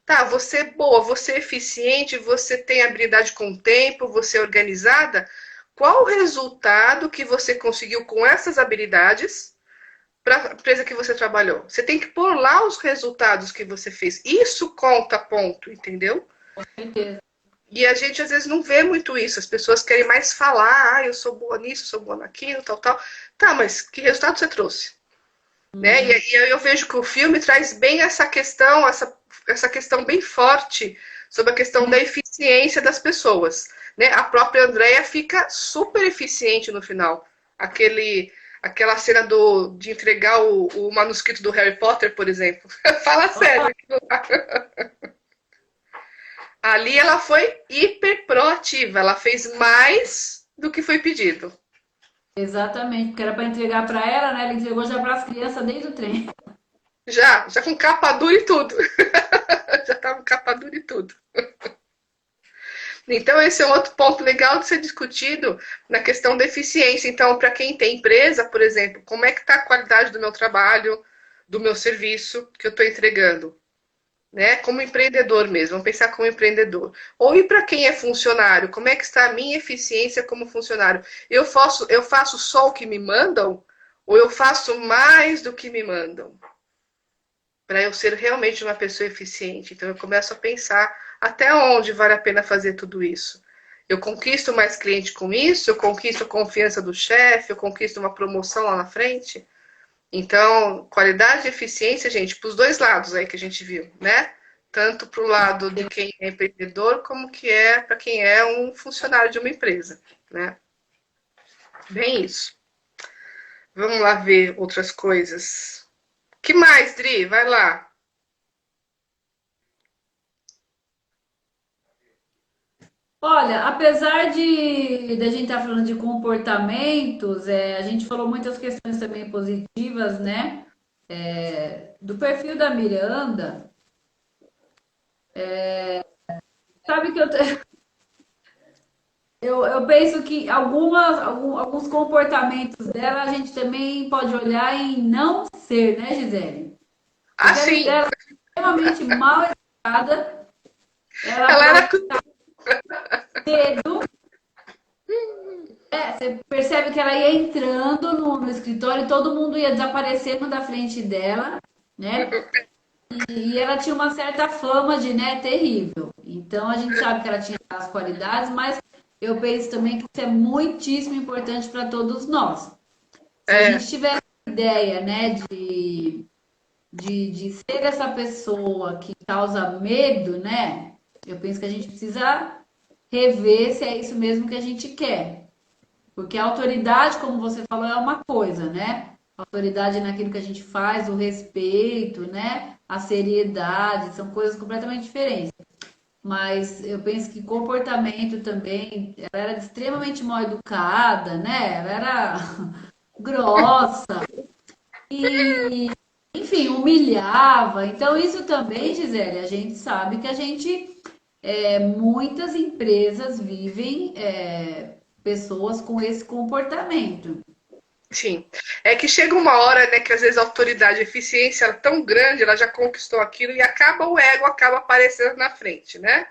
Tá, você é boa, você é eficiente, você tem habilidade com o tempo, você é organizada. Qual o resultado que você conseguiu com essas habilidades para a empresa que você trabalhou? Você tem que pôr lá os resultados que você fez. Isso conta ponto, entendeu?
Com certeza.
E a gente às vezes não vê muito isso. As pessoas querem mais falar, eu sou boa nisso, sou boa naquilo, tal, tal. Tá, mas que resultado você trouxe? Né? E eu vejo que o filme traz bem essa questão bem forte sobre a questão da eficiência das pessoas. Né? A própria Andrea fica super eficiente no final. Aquela cena de entregar o manuscrito do Harry Potter, por exemplo. Fala sério. Ali ela foi hiper proativa. Ela fez mais do que foi pedido.
Exatamente, porque era para entregar para ela, né? Ele entregou já para as crianças desde o trem.
Já com capa dura e tudo. Já tava com capa dura e tudo. Então, esse é um outro ponto legal de ser discutido na questão da eficiência. Então, para quem tem empresa, por exemplo, como é que está a qualidade do meu trabalho, do meu serviço que eu estou entregando? Né? Como empreendedor mesmo, vamos pensar como empreendedor. Ou e para quem é funcionário, como é que está a minha eficiência como funcionário? Eu faço só o que me mandam? Ou eu faço mais do que me mandam? Para eu ser realmente uma pessoa eficiente. Então, eu começo a pensar até onde vale a pena fazer tudo isso. Eu conquisto mais cliente com isso? Eu conquisto a confiança do chefe? Eu conquisto uma promoção lá na frente? Então, qualidade e eficiência, gente, para os dois lados aí que a gente viu, né? Tanto para o lado de quem é empreendedor, como que é para quem é um funcionário de uma empresa, né? Bem isso. Vamos lá ver outras coisas. Que mais, Dri? Vai lá.
Olha, apesar de a gente estar falando de comportamentos, a gente falou muitas questões também positivas, né? Do perfil da Miranda, sabe que eu penso que alguns comportamentos dela a gente também pode olhar em não ser, né, Gisele? Porque
Assim,
ela é extremamente mal educada, ela
ela era.
aproveitou cedo. Você percebe que ela ia entrando no escritório e todo mundo ia desaparecendo da frente dela, né? E ela tinha uma certa fama de, né, terrível. Então a gente sabe que ela tinha as qualidades, mas eu penso também que isso é muitíssimo importante para todos nós. Se a gente
É,
tiver a ideia, né, de ser essa pessoa que causa medo, né? Eu penso que a gente precisa rever se é isso mesmo que a gente quer. Porque a autoridade, como você falou, é uma coisa, né? A autoridade naquilo que a gente faz, o respeito, né? A seriedade, são coisas completamente diferentes. Mas eu penso que comportamento também, ela era extremamente mal educada, né? Ela era grossa e, enfim, humilhava. Então, isso também, Gisele, a gente sabe que muitas empresas vivem pessoas com esse comportamento.
sim. É que chega uma hora, né, que às vezes a autoridade, a eficiência é tão grande, ela já conquistou aquilo e acaba o ego, acaba aparecendo na frente, né?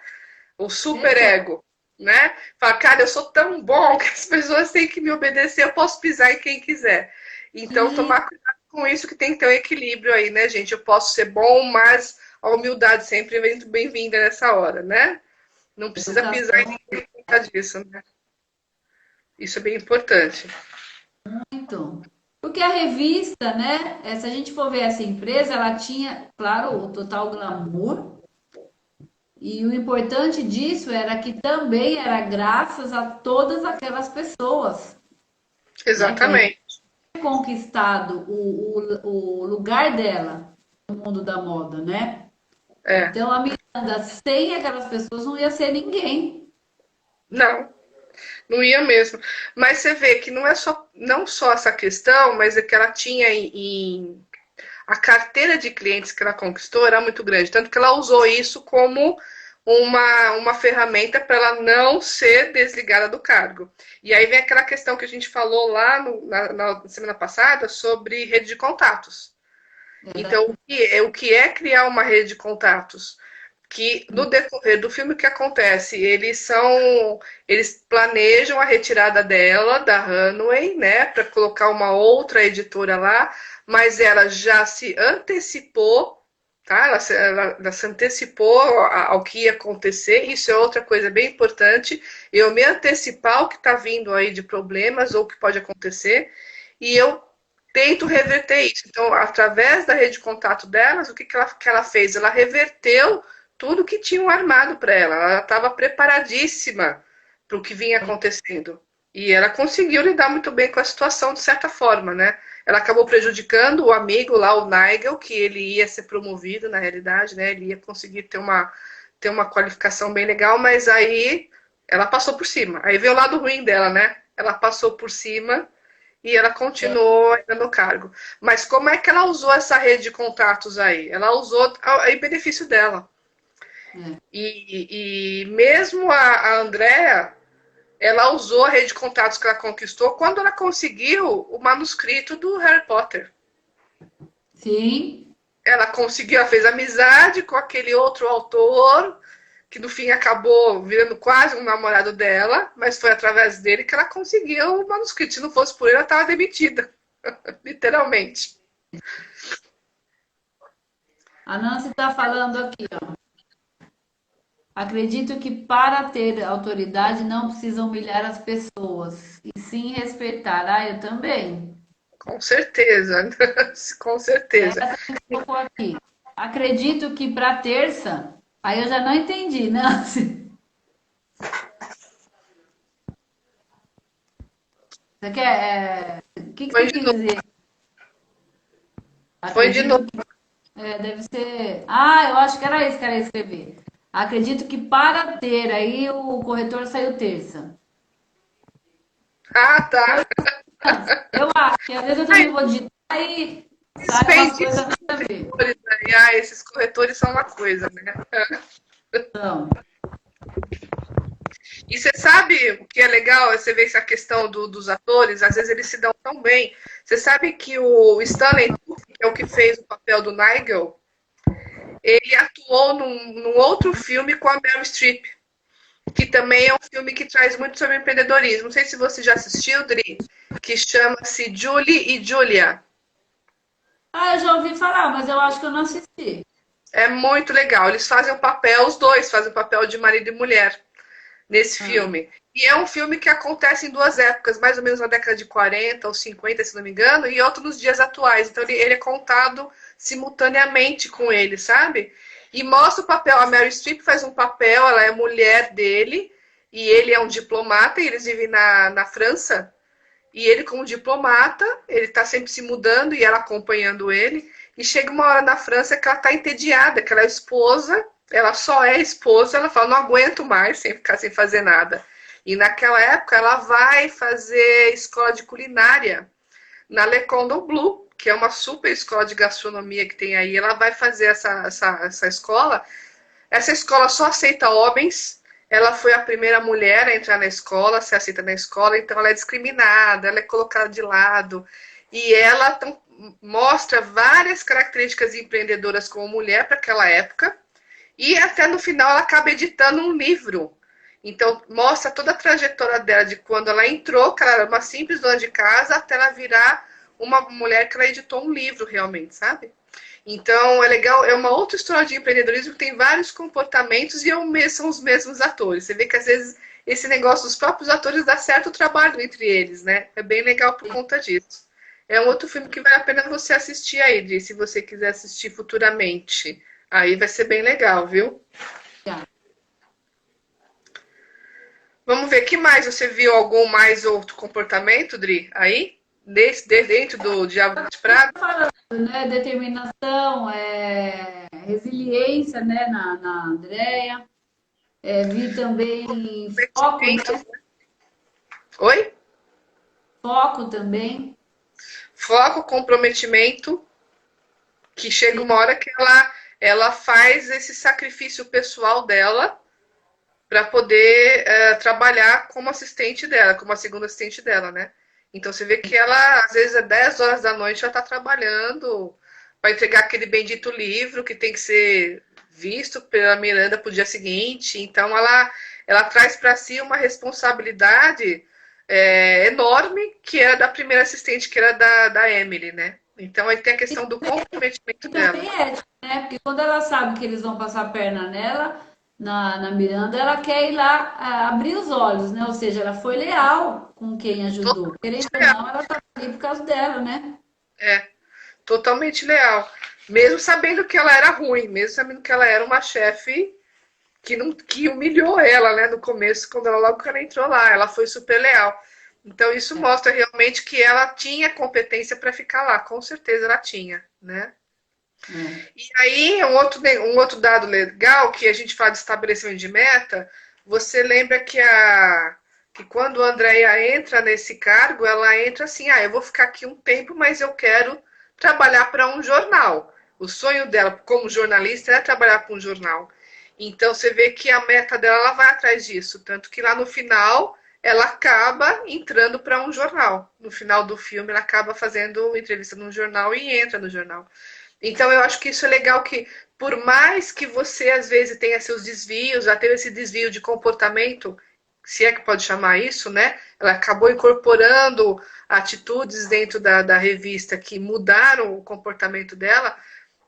O super
Exato.
ego, né? Fala, cara, eu sou tão bom que as pessoas têm que me obedecer, eu posso pisar em quem quiser. Então,
E
tomar cuidado com isso, que tem que ter um equilíbrio aí, né, gente? Eu posso ser bom, mas a humildade sempre é muito bem-vinda nessa hora, né? Não precisa pisar em
educação,
ninguém por conta disso, né? Isso é bem importante.
muito. Porque a revista, né? Se a gente for ver essa empresa, ela tinha, claro, o total glamour. E o importante disso era que também era graças a todas aquelas pessoas, né? Que a revista
Exatamente.
tinha conquistado o lugar dela no mundo da moda, né?
É.
Então a Miranda, sem aquelas pessoas, não ia ser ninguém.
Não, não ia mesmo. Mas você vê que não é só, não só essa questão, mas é que ela tinha a carteira de clientes que ela conquistou era muito grande, tanto que ela usou isso como uma ferramenta para ela não ser desligada do cargo. E aí vem aquela questão que a gente falou lá na semana passada sobre rede de contatos. Então, o que é criar uma rede de contatos? Que no decorrer do filme o que acontece? Eles planejam a retirada dela da Runway, né, para colocar uma outra editora lá, mas ela já se antecipou, tá? Ela se antecipou ao que ia acontecer. Isso é outra coisa bem importante. Eu me antecipar o que está vindo aí de problemas ou o que pode acontecer e eu tento reverter isso. Então, através da rede de contato delas, o que ela fez? Ela reverteu tudo que tinham armado para ela. Ela estava preparadíssima para o que vinha acontecendo. E ela conseguiu lidar muito bem com a situação, de certa forma, né? Ela acabou prejudicando o amigo lá, o Nigel, que ele ia ser promovido na realidade, né? Ele ia conseguir ter uma qualificação bem legal, mas aí ela passou por cima. Aí veio o lado ruim dela, né? Ela passou por cima e ela continuou ainda no cargo. Mas como é que ela usou essa rede de contatos aí? Ela usou em benefício dela.
É.
E mesmo a Andrea, ela usou a rede de contatos que ela conquistou quando ela conseguiu o manuscrito do Harry Potter.
Sim,
Ela conseguiu, ela fez amizade com aquele outro autor, que no fim acabou virando quase um namorado dela, mas foi através dele que ela conseguiu o manuscrito. Se não fosse por ele, ela estava demitida, literalmente.
a Nancy está falando aqui, ó. Acredito que para ter autoridade não precisa humilhar as pessoas, e sim respeitar. Ah, eu também.
Com certeza, com certeza.
Essa que colocou aqui. Acredito que para terça, aí eu já não entendi, Nancy. Você quer, o que
Foi
você
de
quis
novo.
dizer?
Foi de
Acredito
novo.
que deve ser. Ah, eu acho que era isso que era escrever. Acredito que para ter, aí o corretor saiu terça.
Ah,
Foi
tá.
antes. Eu acho que às vezes eu
Ai,
também vou digitar e sai umas coisas
expedição
nada a
de
ver.
corretores, né? Ah, esses corretores são uma coisa, né?
Então,
E você sabe o que é legal? Você vê essa questão dos atores, às vezes eles se dão tão bem. Você sabe que o Stanley Tucci, que é o que fez o papel do Nigel, ele atuou num outro filme com a Meryl Streep, que também é um filme que traz muito sobre empreendedorismo. Não sei se você já assistiu, Dri, que chama-se Julie e Julia.
Ah, eu já ouvi falar, mas eu acho que eu não assisti.
É muito legal. Eles fazem o papel, os dois fazem o papel de marido e mulher nesse
Ah,
filme. E é um filme que acontece em duas épocas, mais ou menos na década de 40 ou 50, se não me engano, e outro nos dias atuais. Então ele é contado simultaneamente com ele, sabe? E mostra o papel. A Mary Streep faz um papel, ela é mulher dele, e ele é um diplomata, e eles vivem na França. E ele, como diplomata, ele está sempre se mudando e ela acompanhando ele. E chega uma hora na França que ela está entediada, que ela é esposa, ela só é esposa, ela fala, não aguento mais sem ficar sem fazer nada. E naquela época ela vai fazer escola de culinária na Le Cordon Bleu, que é uma super escola de gastronomia que tem aí. Ela vai fazer essa escola. Essa escola só aceita homens. Ela foi a primeira mulher a entrar na escola, ser aceita na escola, então ela é discriminada, ela é colocada de lado. E ela mostra várias características empreendedoras como mulher para aquela época. E até no final ela acaba editando um livro. Então mostra toda a trajetória dela de quando ela entrou, que ela era uma simples dona de casa, até ela virar uma mulher que ela editou um livro realmente, sabe? Então é legal, é uma outra história de empreendedorismo que tem vários comportamentos e são os mesmos atores. Você vê que às vezes esse negócio dos próprios atores dá certo o trabalho entre eles, né? É bem legal por conta disso. É um outro filme que vale a pena você assistir aí, Dri, se você quiser assistir futuramente. Aí vai ser bem legal, viu?
já.
Vamos ver, que mais? Você viu algum mais outro comportamento, Dri, aí? Dentro do Diabo de Prada?
Falando, né? Determinação, resiliência, né? Na Andrea. Vi também foco, né?
Oi?
Foco também.
Foco, comprometimento, que chega uma hora que ela faz esse sacrifício pessoal dela para poder trabalhar como assistente dela, como a segunda assistente dela, né? Então você vê que ela, às vezes, é 10 horas da noite, já está trabalhando para entregar aquele bendito livro que tem que ser visto pela Miranda para o dia seguinte. Então ela traz para si uma responsabilidade enorme, que era da primeira assistente, que era da Emily, né? Então aí tem a questão do
E
comprometimento dela.
também ética, né? Porque quando ela sabe que eles vão passar a perna nela, na Miranda, ela quer ir lá abrir os olhos, né? Ou seja, ela foi leal com quem ajudou. Querendo
Totalmente
ou
leal.
não, ela tá ali por causa dela, né?
É, totalmente leal. Mesmo sabendo que ela era ruim, mesmo sabendo que ela era uma chefe que, não, que humilhou ela, né, no começo, quando ela logo que ela entrou lá, ela foi super leal. Então isso mostra realmente que ela tinha competência para ficar lá, com certeza ela tinha, né?
É.
E aí um outro dado legal que a gente fala de estabelecimento de meta, você lembra que quando a Andrea entra nesse cargo, ela entra assim, eu vou ficar aqui um tempo, mas eu quero trabalhar para um jornal. O sonho dela como jornalista é trabalhar para um jornal. Então você vê que a meta dela ela vai atrás disso, tanto que lá no final ela acaba entrando para um jornal. No final do filme ela acaba fazendo uma entrevista num jornal e entra no jornal. Então eu acho que isso é legal que por mais que você às vezes tenha seus desvios, já teve esse desvio de comportamento, se é que pode chamar isso, né? Ela acabou incorporando atitudes dentro da revista que mudaram o comportamento dela,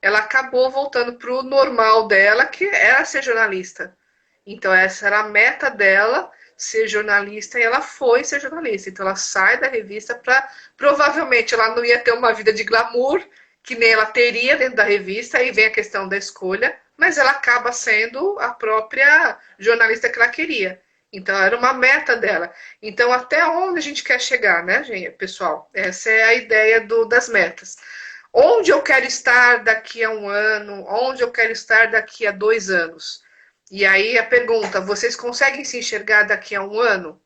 ela acabou voltando para o normal dela, que era ser jornalista. Então essa era a meta dela, ser jornalista, e ela foi ser jornalista. Então ela sai da revista para provavelmente ela não ia ter uma vida de glamour que nem ela teria dentro da revista, aí vem a questão da escolha, mas ela acaba sendo a própria jornalista que ela queria. Então era uma meta dela. Então até onde a gente quer chegar, né, gente, pessoal? Essa é a ideia das metas. Onde eu quero estar daqui a um ano? Onde eu quero estar daqui a 2 anos? E aí a pergunta: vocês conseguem se enxergar daqui a um ano?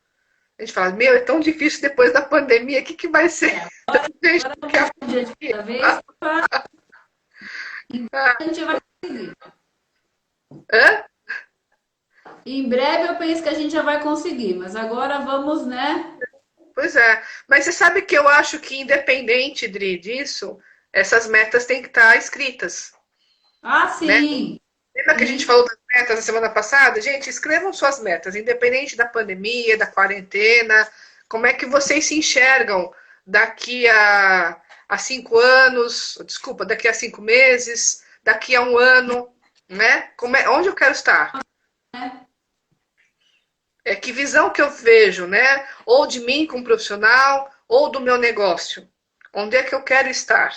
A gente fala, meu, é tão difícil depois da pandemia, o que vai ser? Gente,
Agora vamos um dia de cada vez e a gente vai seguir.
hã?
Em breve eu penso que a gente já vai conseguir, mas agora vamos, né?
Pois é. Mas você sabe que eu acho que, independente, Dri, disso, essas metas têm que estar escritas,
Ah,
né?
sim,
Lembra que a gente
sim.
falou das metas na semana passada? Gente, escrevam suas metas, independente da pandemia, da quarentena. Como é que vocês se enxergam daqui a 5 anos? Desculpa, daqui a 5 meses, daqui a um ano, né? Onde eu quero estar? Que visão que eu vejo, né? Ou de mim como profissional, ou do meu negócio. Onde é que eu quero estar?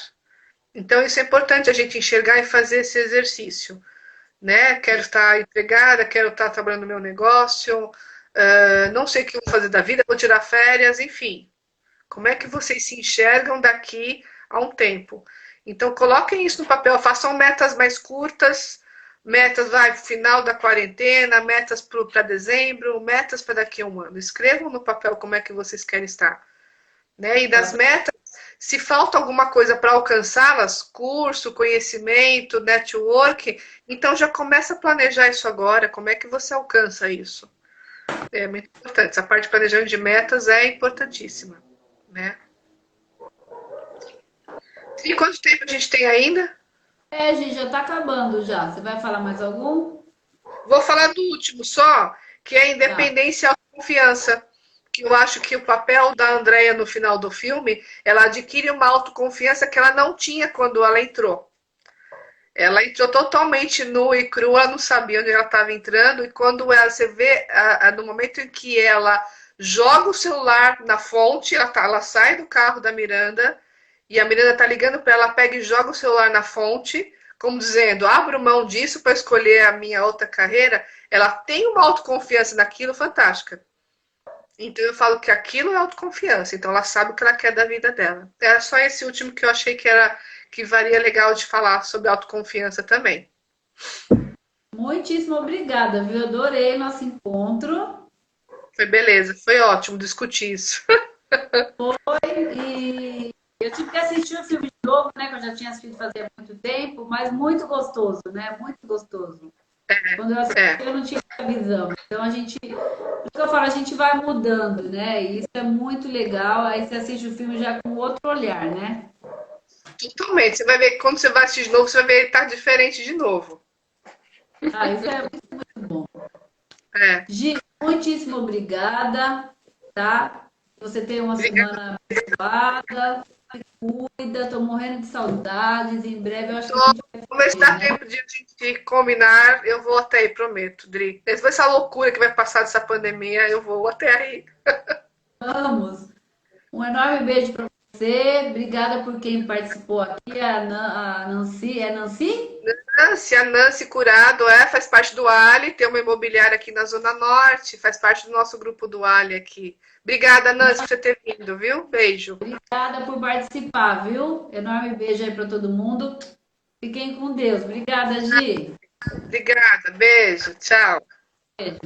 Então, isso é importante a gente enxergar e fazer esse exercício, né? Quero estar empregada, quero estar trabalhando no meu negócio, não sei o que eu vou fazer da vida, vou tirar férias, enfim. Como é que vocês se enxergam daqui a um tempo? Então, coloquem isso no papel, façam metas mais curtas, metas, vai, final da quarentena, metas para dezembro, metas para daqui a um ano. Escrevam no papel como é que vocês querem estar. Né? E das metas, se falta alguma coisa para alcançá-las, curso, conhecimento, network, então já começa a planejar isso agora, como é que você alcança isso? É muito importante. Essa parte de planejamento de metas é importantíssima, né? E quanto tempo a gente tem ainda?
É, gente, já tá acabando já. Você vai falar mais algum?
Vou falar do último só, que é a
Tá.
independência e autoconfiança. Que eu acho que o papel da Andrea no final do filme, ela adquire uma autoconfiança que ela não tinha quando ela entrou. Ela entrou totalmente nua e crua, ela não sabia onde ela estava entrando, e quando você vê, no momento em que ela joga o celular na fonte, ela sai do carro da Miranda, e a Miranda tá ligando para ela, pega e joga o celular na fonte, como dizendo, abro mão disso para escolher a minha outra carreira, ela tem uma autoconfiança naquilo fantástica. Então eu falo que aquilo é autoconfiança, então ela sabe o que ela quer da vida dela. Era só esse último que eu achei que valia legal de falar sobre autoconfiança também.
Muitíssimo obrigada, viu? Adorei nosso encontro.
Foi beleza, foi ótimo discutir isso.
E eu tive que assistir o filme de novo, né? Que eu já tinha assistido fazia muito tempo, mas muito gostoso, né? Muito gostoso. Quando eu assisti,
É,
eu não tinha essa visão. Então a gente, por isso que eu falo, a gente vai mudando, né? E isso é muito legal. Aí você assiste o filme já com outro olhar, né?
totalmente. Você vai ver que quando você vai assistir de novo, você vai ver ele tá diferente de novo.
Ah, isso é muito bom.
É,
Gi, muitíssimo obrigada, tá? Você tenha uma
obrigada.
semana abençoada. Cuida, tô morrendo de saudades. Em breve eu acho que a
Tô.
gente vai
Vamos ver se
ver,
dá
né?
tempo de a gente combinar. Eu vou até aí, prometo, Dri. Depois dessa loucura que vai passar dessa pandemia, eu vou até aí.
Vamos. Um enorme beijo para você. Obrigada por quem participou aqui. A Nancy. É Nancy?
A Nancy Curado faz parte do Ali, tem uma imobiliária aqui na Zona Norte, faz parte do nosso grupo do Ali aqui. Obrigada, Nancy, por você ter vindo, viu? Beijo.
Obrigada por participar, viu? Enorme beijo aí para todo mundo. Fiquem com Deus. Obrigada, Gi.
Obrigada, beijo, tchau.
Beijo.